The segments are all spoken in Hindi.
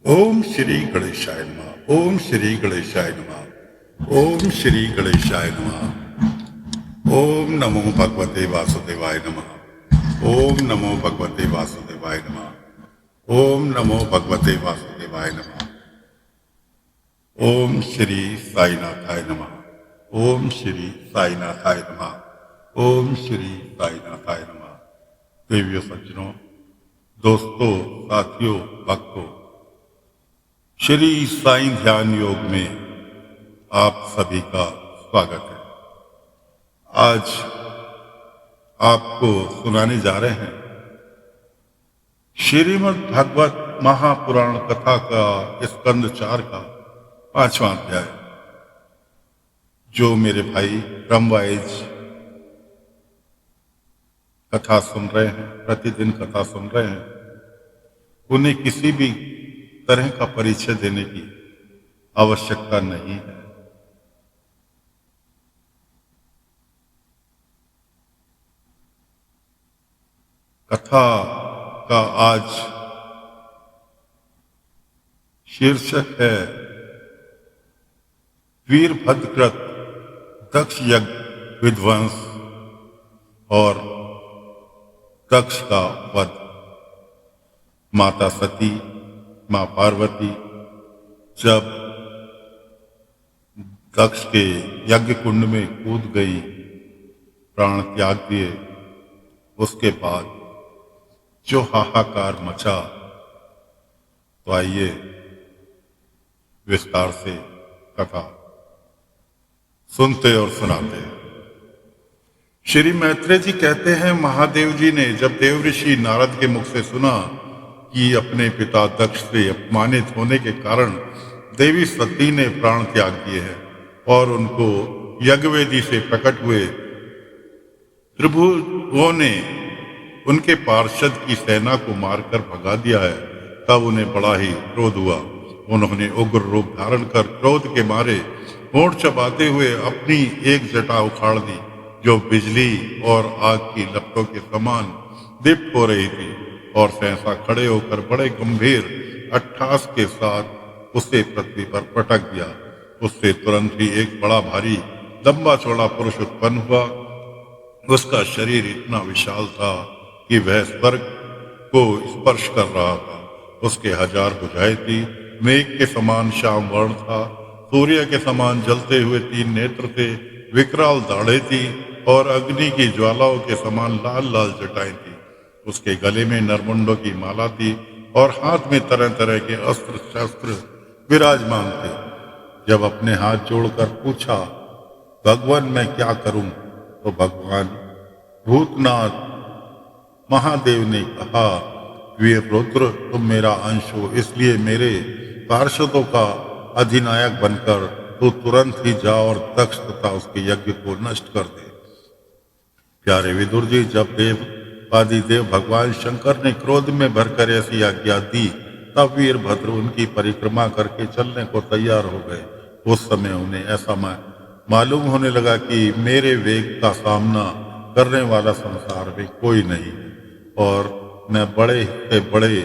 ओम श्री गणेशाय नमः। ओम श्री गणेशाय नमः। ओम श्री गणेशाय नमः। ओम नमो भगवते वासुदेवाय नमः। ओम नमो भगवते वासुदेवाय नमः। ओम नमो भगवते वासुदेवाय नमः। ओम श्री साईनाथाय नमः। ओम श्री साईनाथाय नमः। ओम श्री साईनाथाय नमः। देवियों, सज्जनों, दोस्तों, साथियों, भक्तों, श्री साईं ध्यान योग में आप सभी का स्वागत है। आज आपको सुनाने जा रहे हैं श्रीमद् भागवत महापुराण कथा का स्कंद 4 का 5वां अध्याय। जो मेरे भाई ब्रह्मवाइज कथा सुन रहे हैं, प्रतिदिन कथा सुन रहे हैं, उन्हें किसी भी तरह का परिचय देने की आवश्यकता नहीं है। कथा का आज शीर्षक है वीरभद्रकृत दक्ष यज्ञ विध्वंस और दक्ष का वध। माता सती, मां पार्वती जब दक्ष के यज्ञ कुंड में कूद गई, प्राण त्याग दिए, उसके बाद जो हाहाकार मचा, तो आइए विस्तार से कथा सुनते और सुनाते हैं। श्री मैत्रेय जी कहते हैं, महादेव जी ने जब देव ऋषि नारद के मुख से सुना कि अपने पिता दक्ष से अपमानित होने के कारण देवी सती ने प्राण त्याग दिए हैं और उनको यज्ञवेदी से प्रकट हुए त्रिभुवों ने उनके पार्षद की सेना को मारकर भगा दिया है, तब उन्हें बड़ा ही क्रोध हुआ। उन्होंने उग्र रूप धारण कर क्रोध के मारे होंठ चबाते हुए अपनी एक जटा उखाड़ दी, जो बिजली और आग की लपटों के समान दीप्त हो रही थी, और सहसा खड़े होकर बड़े गंभीर अट्ठास के साथ उसे पृथ्वी पर पटक दिया। उससे तुरंत ही एक बड़ा भारी लंबा चौड़ा पुरुष उत्पन्न हुआ। उसका शरीर इतना विशाल था कि वह स्वर्ग को स्पर्श कर रहा था। उसके 1000 भुजाएं थी, मेघ के समान श्याम वर्ण था, सूर्य के समान जलते हुए 3 नेत्र थे, विकराल दाढ़ें थी और अग्नि की ज्वालाओं के समान लाल लाल जटाएं थी। उसके गले में नरमुंडों की माला थी और हाथ में तरह तरह के अस्त्र शस्त्र विराजमान थे। जब अपने हाथ जोड़कर पूछा, भगवान मैं क्या करूं, तो भगवान भूतनाथ महादेव ने कहा, वीर रुद्र तुम मेरा अंश हो, इसलिए मेरे पार्षदों का अधिनायक बनकर तू तुरंत ही जा और दक्ष तथा उसके यज्ञ को नष्ट कर दे। प्यारे विदुर जी, जब देव आदिदेव भगवान शंकर ने क्रोध में भरकर ऐसी आज्ञा दी, तब वीरभद्र उनकी परिक्रमा करके चलने को तैयार हो गए। उस समय उन्हें ऐसा मालूम होने लगा कि मेरे वेग का सामना करने वाला संसार में कोई नहीं है और मैं बड़े से बड़े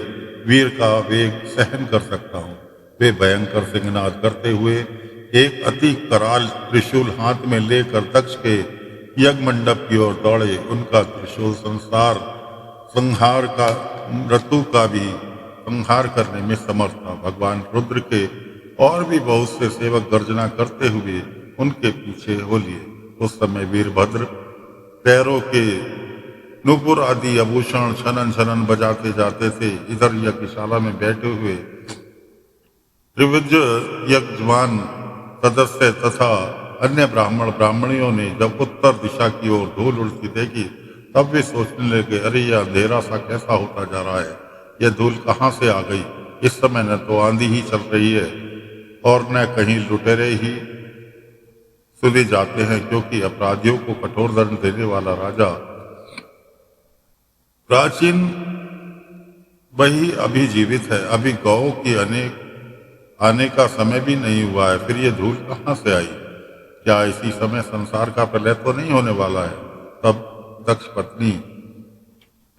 वीर का वेग सहन कर सकता हूँ। वे भयंकर सिंहनाद करते हुए एक अति कराल त्रिशूल हाथ में लेकर दक्ष के यज्ञ मंडप की ओर दौड़े। उनका त्रिशूल संहार का ऋतु का भी संहार करने में समर्थ था। भगवान रुद्र के और भी बहुत से सेवक गर्जना करते हुए उनके पीछे हो लिए। उस समय वीरभद्र पैरों के नुपुर आदि आभूषण छनन छनन बजाते जाते थे। इधर यज्ञशाला में बैठे हुए त्रिविज यज्ञवान सदस्य तथा अन्य ब्राह्मण ब्राह्मणियों ने जब उत्तर दिशा की ओर धूल उड़ती देखी, तब वे सोचने लगे, अरे यह अंधेरा सा कैसा होता जा रहा है, यह धूल कहाँ से आ गई। इस समय न तो आंधी ही चल रही है और न कहीं लुटेरे ही सुने जाते हैं, क्योंकि अपराधियों को कठोर दंड देने वाला राजा प्राचीन वही अभी जीवित है। अभी गौ की आने का समय भी नहीं हुआ है, फिर ये धूल कहाँ से आई। क्या इसी समय संसार का प्रलय तो नहीं होने वाला है। तब दक्ष पत्नी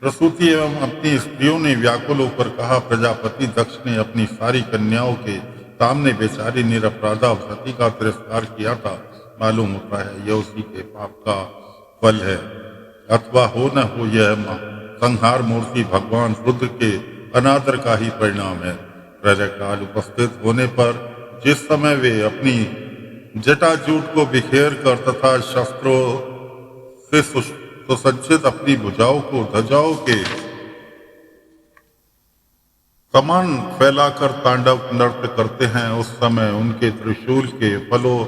प्रसूति एवं अपनी स्त्रियों ने व्याकुल होकर कहा, प्रजापति दक्ष ने अपनी सारी कन्याओं के सामने बेचारी निरपराधा सती का तिरस्कार किया था। मालूम होता है यह उसी के पाप का फल है, अथवा हो न हो यह संहार मूर्ति भगवान रुद्र के अनादर का ही परिणाम है। प्रलय काल उपस्थित होने पर जिस समय वे अपनी जटाजूट को बिखेर कर तथा शस्त्रों से सुसज्जित अपनी भुजाओं को ध्वजाओं के समान फैलाकर तांडव नृत्य करते हैं, उस समय उनके त्रिशूल के फलों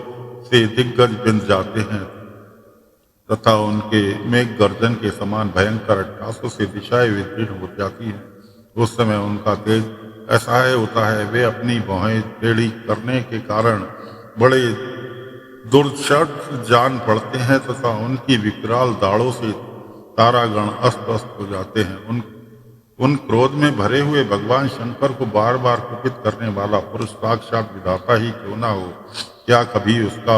से दिग्गज बिंद जाते हैं तथा उनके मेघ गर्जन के समान भयंकर अट्ठासों से दिशाएं विदीर्ण हो जाती हैं। उस समय उनका तेज असहाय होता है। वे अपनी भौहें टेढ़ी करने के कारण बड़े दुर्शट जान पड़ते हैं तथा उनकी विकराल दाढ़ों से तारागण अस्त अस्त हो जाते हैं। उन क्रोध में भरे हुए भगवान शंकर को बार बार कुपित करने वाला पुरुष साक्षात विधाता ही क्यों ना हो, क्या कभी उसका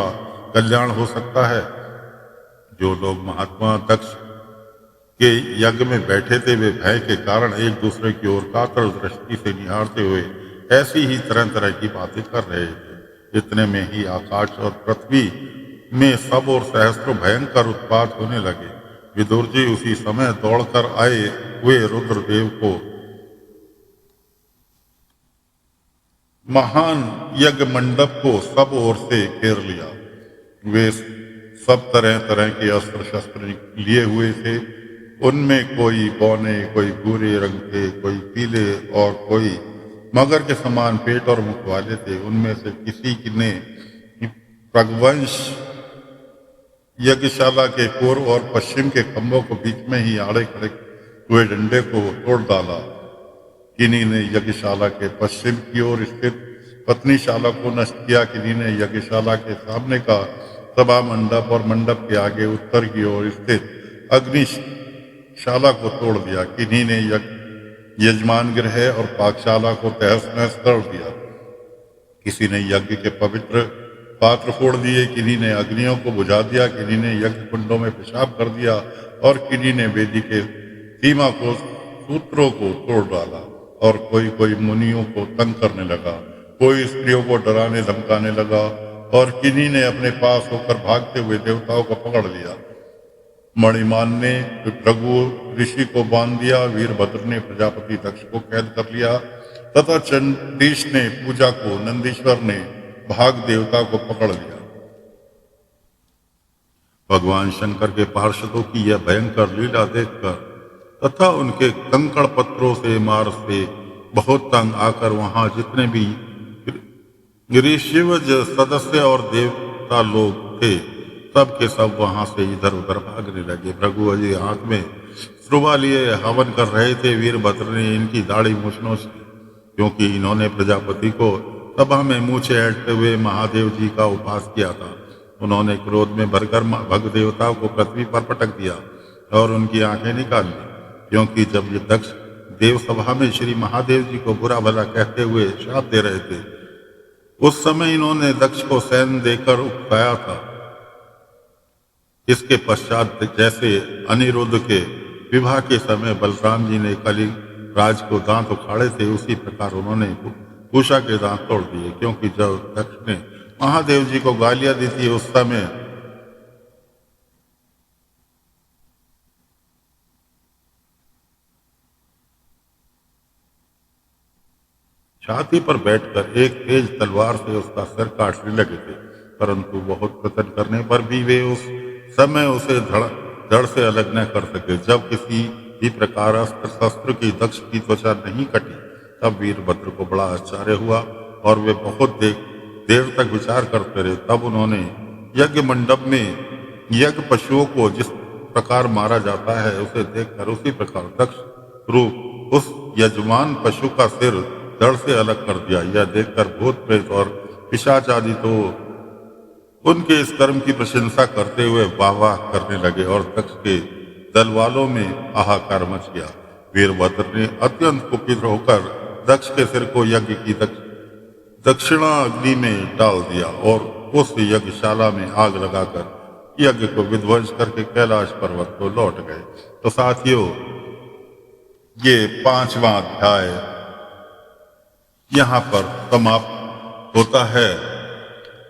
कल्याण हो सकता है? जो लोग महात्मा दक्ष के यज्ञ में बैठे थे वे भय के कारण एक दूसरे की ओर कातर दृष्टि से निहारते हुए ऐसी ही तरह तरह की बातें कर रहे थे। इतने में ही आकाश और पृथ्वी में सब और सहस्त्रों भयंकर उत्पात होने लगे। विदुर जी उसी समय दौड़कर आए हुए रुद्रदेव को महान यज्ञ मंडप को सब ओर से घेर लिया। वे सब तरह तरह के अस्त्र शस्त्र लिए हुए थे। उनमें कोई बौने, कोई भूरे रंग के, कोई पीले और कोई मगर के समान पेट और मुख वाले थे। उनमें से किसी ने प्रगवंश यज्ञशाला के पूर्व और पश्चिम के खंभों को बीच में ही आड़े खड़े हुए डंडे को तोड़ डाला। किन्हीं ने यज्ञशाला के पश्चिम की ओर स्थित पत्नीशाला को नष्ट किया। किन्हीं ने यज्ञशाला के सामने का सभा मंडप और मंडप के आगे उत्तर की ओर स्थित अग्निशाला को तोड़ दिया। किन्हीं ने यजमान गृह और पाकशाला को तहस नहस कर दिया। किसी ने यज्ञ के पवित्र पात्र फोड़ दिए, किन्हीं ने अग्नियों को बुझा दिया, किन्हीं ने यज्ञ कुंडों में पेशाब कर दिया और किन्हीं ने वेदी के सीमा को सूत्रों को तोड़ डाला। और कोई कोई मुनियों को तंग करने लगा, कोई स्त्रियों को डराने धमकाने लगा और किन्हीं ने अपने पास होकर भागते हुए देवताओं को पकड़ लिया। मणिमान ने रघु ऋषि को बांध दिया, वीरभद्र ने प्रजापति दक्ष को कैद कर लिया तथा चंडीश ने पूजा को, नंदीश्वर ने भाग देवता को पकड़ लिया। भगवान शंकर के पार्षदों की यह भयंकर लीला देखकर तथा उनके कंकड़ पत्रों से मार से बहुत तंग आकर वहां जितने भी ऋषिवज सदस्य और देवता लोग थे सब के सब वहां से इधर उधर भागने लगे। भृगु जी हाथ में श्रुवा लिए हवन कर रहे थे। वीरभद्र ने इनकी दाढ़ी मूछनों से, क्योंकि इन्होंने प्रजापति को सभा में मूछे ऐंठते हुए महादेव जी का उपास किया था, उन्होंने क्रोध में भरकर भग देवताओं को पृथ्वी पर पटक दिया और उनकी आंखें निकाल ली। क्योंकि जब ये दक्ष देव सभा में श्री महादेव जी को बुरा भला कहते हुए श्राप दे रहे थे, उस समय इन्होंने दक्ष को सैन देकर उकसाया था। इसके पश्चात जैसे अनिरुद्ध के विवाह के समय बलराम जी ने कली राज को दांत उखाड़े थे, उसी प्रकार उन्होंने कुशा के दांत तोड़ दिए। क्योंकि जब दक्ष ने महादेव जी को गालियां दी थी उस समय छाती पर बैठकर एक तेज तलवार से उसका सिर काटने लगे थे, परंतु बहुत प्रयत्न करने पर भी वे उस समय उसे धड़ से अलग न कर सके। जब किसी भी प्रकार अस्त्र शस्त्र की दक्ष की त्वचा नहीं कटी तब वीरभद्र को बड़ा आश्चर्य हुआ और वे बहुत देर तक विचार करते रहे। तब उन्होंने यज्ञ मंडप में यज्ञ पशुओं को जिस प्रकार मारा जाता है उसे देखकर उसी प्रकार दक्ष रूप उस यजमान पशु का सिर धड़ से अलग कर दिया। यह देखकर भूत प्रेत और पिशाच आदि तो उनके इस कर्म की प्रशंसा करते हुए वाह वाह करने लगे और दक्ष के दल वालों में हाहाकार मच गया। वीरभद्र ने अत्यंत कुपित होकर दक्ष के सिर को यज्ञ की दक्षिणा अग्नि में डाल दिया और उस यज्ञशाला में आग लगाकर यज्ञ को विध्वंस करके कैलाश पर्वत को लौट गए। तो साथियों, ये 5वां अध्याय यहाँ पर समाप्त होता है।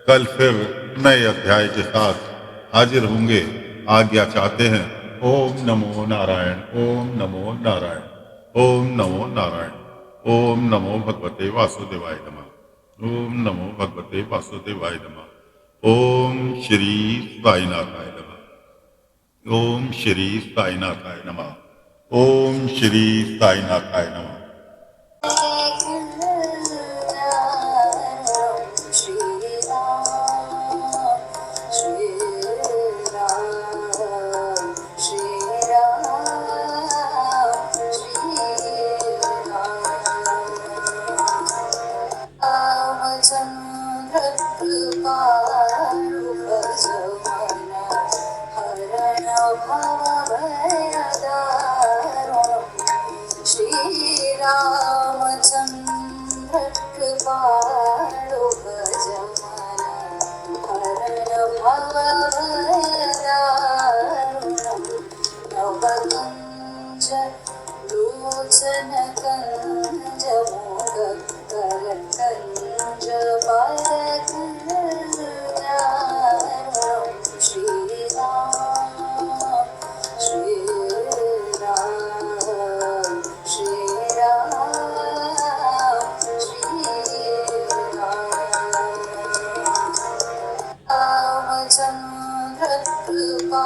कल फिर नए अध्याय के साथ हाजिर होंगे। आज्ञा चाहते हैं। ओम नमो नारायण, ओम नमो नारायण, ओम नमो नारायण, ओम नमो भगवते वासुदेवाय नमः, ओम नमो भगवते वासुदेवाय नमः, ओम श्री साईनाथाय नमः, ओम श्री साईनाथाय नमः, ओम श्री साईनाथाय नमः। रामचंद्र कृपालु भज मन हरण भव भयदारुणं नवकुञ्ज लोचन कञ्ज मोदकर कञ्ज वरकञ्जारुणं श्रीराम रामचंद्र कृपा